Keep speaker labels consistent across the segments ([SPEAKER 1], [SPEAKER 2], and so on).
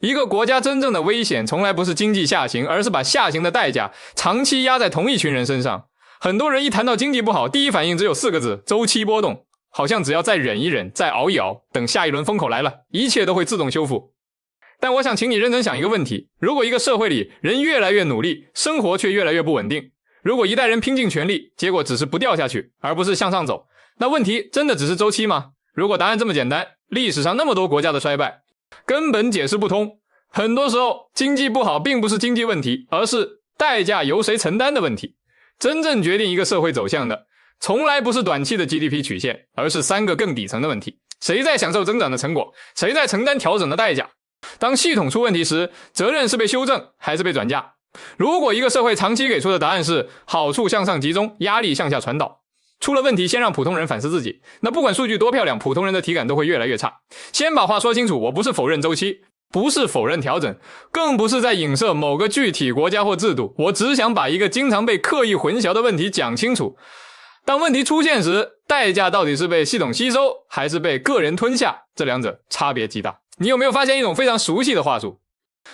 [SPEAKER 1] 一个国家真正的危险从来不是经济下行，而是把下行的代价长期压在同一群人身上。很多人一谈到经济不好，第一反应只有4个字：周期波动。好像只要再忍一忍，再熬一熬，等下一轮风口来了，一切都会自动修复。但我想请你认真想一个问题，如果一个社会里人越来越努力，生活却越来越不稳定，如果一代人拼尽全力，结果只是不掉下去，而不是向上走，那问题真的只是周期吗？如果答案这么简单，历史上那么多国家的衰败根本解释不通。很多时候经济不好并不是经济问题，而是代价由谁承担的问题。真正决定一个社会走向的从来不是短期的 GDP 曲线，而是3个更底层的问题：谁在享受增长的成果，谁在承担调整的代价。当系统出问题时，责任是被修正还是被转嫁？如果一个社会长期给出的答案是好处向上集中，压力向下传导，出了问题先让普通人反思自己，那不管数据多漂亮，普通人的体感都会越来越差。先把话说清楚，我不是否认周期，不是否认调整，更不是在影射某个具体国家或制度，我只想把一个经常被刻意混淆的问题讲清楚。当问题出现时，代价到底是被系统吸收还是被个人吞下，这两者差别极大。你有没有发现一种非常熟悉的话术？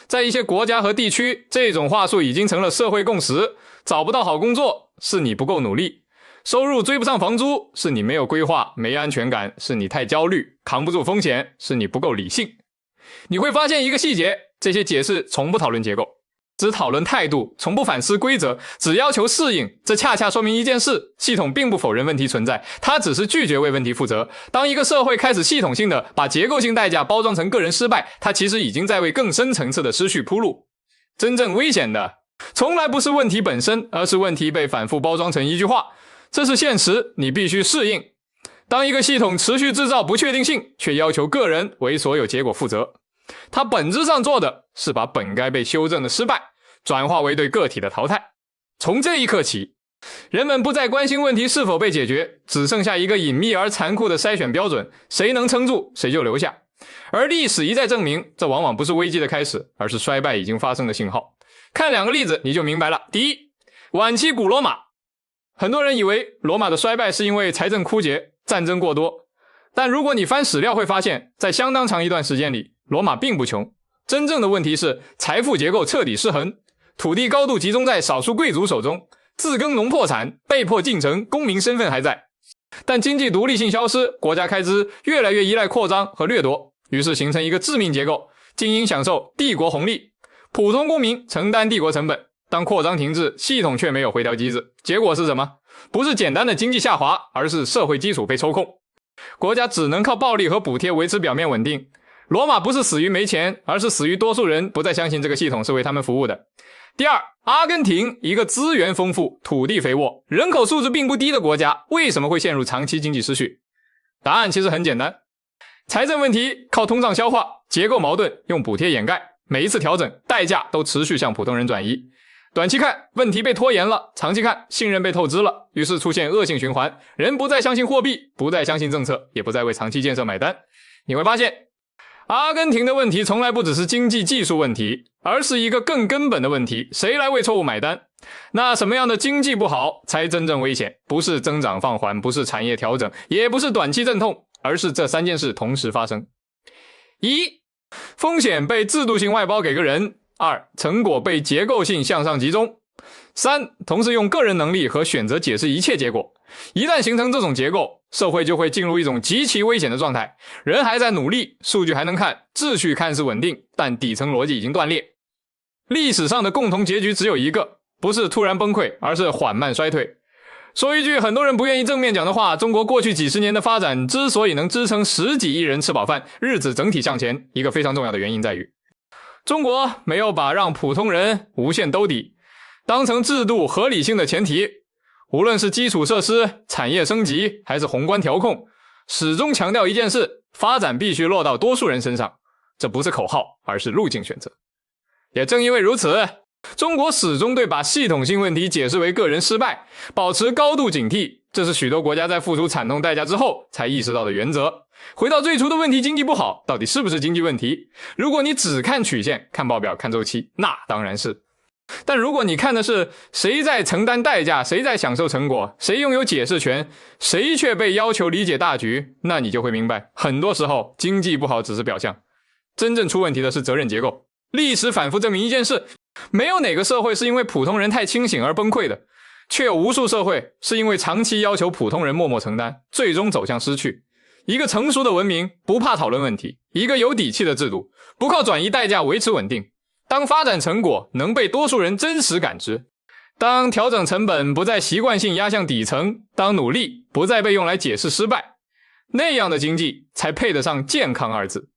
[SPEAKER 1] 在一些国家和地区，这种话术已经成了社会共识：找不到好工作是你不够努力，收入追不上房租是你没有规划没安全感，是你太焦虑，扛不住风险是你不够理性。你会发现一个细节，这些解释从不讨论结构，只讨论态度，从不反思规则，只要求适应。这恰恰说明一件事，系统并不否认问题存在，它只是拒绝为问题负责。当一个社会开始系统性的把结构性代价包装成个人失败，它其实已经在为更深层次的失序铺路。真正危险的从来不是问题本身，而是问题被反复包装成一句话，这是现实，你必须适应。当一个系统持续制造不确定性，却要求个人为所有结果负责，它本质上做的是把本该被修正的失败转化为对个体的淘汰。从这一刻起，人们不再关心问题是否被解决，只剩下一个隐秘而残酷的筛选标准，谁能撑住谁就留下。而历史一再证明，这往往不是危机的开始，而是衰败已经发生的信号。看2个例子你就明白了。第一，晚期古罗马，很多人以为罗马的衰败是因为财政枯竭，战争过多，但如果你翻史料会发现，在相当长一段时间里，罗马并不穷。真正的问题是财富结构彻底失衡，土地高度集中在少数贵族手中，自耕农破产，被迫进城，公民身份还在，但经济独立性消失，国家开支越来越依赖扩张和掠夺，于是形成一个致命结构：精英享受帝国红利，普通公民承担帝国成本。当扩张停滞，系统却没有回调机制，结果是什么？不是简单的经济下滑，而是社会基础被抽空，国家只能靠暴力和补贴维持表面稳定。罗马不是死于没钱，而是死于多数人不再相信这个系统是为他们服务的。第二，阿根廷，一个资源丰富、土地肥沃、人口素质并不低的国家，为什么会陷入长期经济失序？答案其实很简单，财政问题靠通胀消化，结构矛盾用补贴掩盖，每一次调整代价都持续向普通人转移。短期看问题被拖延了，长期看信任被透支了，于是出现恶性循环，人不再相信货币，不再相信政策，也不再为长期建设买单。你会发现阿根廷的问题从来不只是经济技术问题，而是一个更根本的问题：谁来为错误买单？那什么样的经济不好才真正危险？不是增长放缓，不是产业调整，也不是短期阵痛，而是这3件事同时发生。1. 风险被制度性外包给个人； 2. 成果被结构性向上集中； 3. 同时用个人能力和选择解释一切结果。一旦形成这种结构，社会就会进入一种极其危险的状态，人还在努力，数据还能看，秩序看似稳定，但底层逻辑已经断裂。历史上的共同结局只有一个，不是突然崩溃，而是缓慢衰退。说一句很多人不愿意正面讲的话，中国过去几十年的发展之所以能支撑10几亿人吃饱饭，日子整体向前，一个非常重要的原因在于中国没有把让普通人无限兜底当成制度合理性的前提，无论是基础设施、产业升级还是宏观调控，始终强调一件事：发展必须落到多数人身上，这不是口号，而是路径选择。也正因为如此，中国始终对把系统性问题解释为个人失败保持高度警惕，这是许多国家在付出惨痛代价之后才意识到的原则。回到最初的问题，经济不好到底是不是经济问题？如果你只看曲线、看报表、看周期，那当然是。但如果你看的是谁在承担代价，谁在享受成果，谁拥有解释权，谁却被要求理解大局，那你就会明白，很多时候经济不好只是表象，真正出问题的是责任结构。历史反复证明一件事，没有哪个社会是因为普通人太清醒而崩溃的，却有无数社会是因为长期要求普通人默默承担，最终走向失去。一个成熟的文明不怕讨论问题，一个有底气的制度不靠转移代价维持稳定。当发展成果能被多数人真实感知，当调整成本不再习惯性压向底层，当努力不再被用来解释失败，那样的经济才配得上健康二字。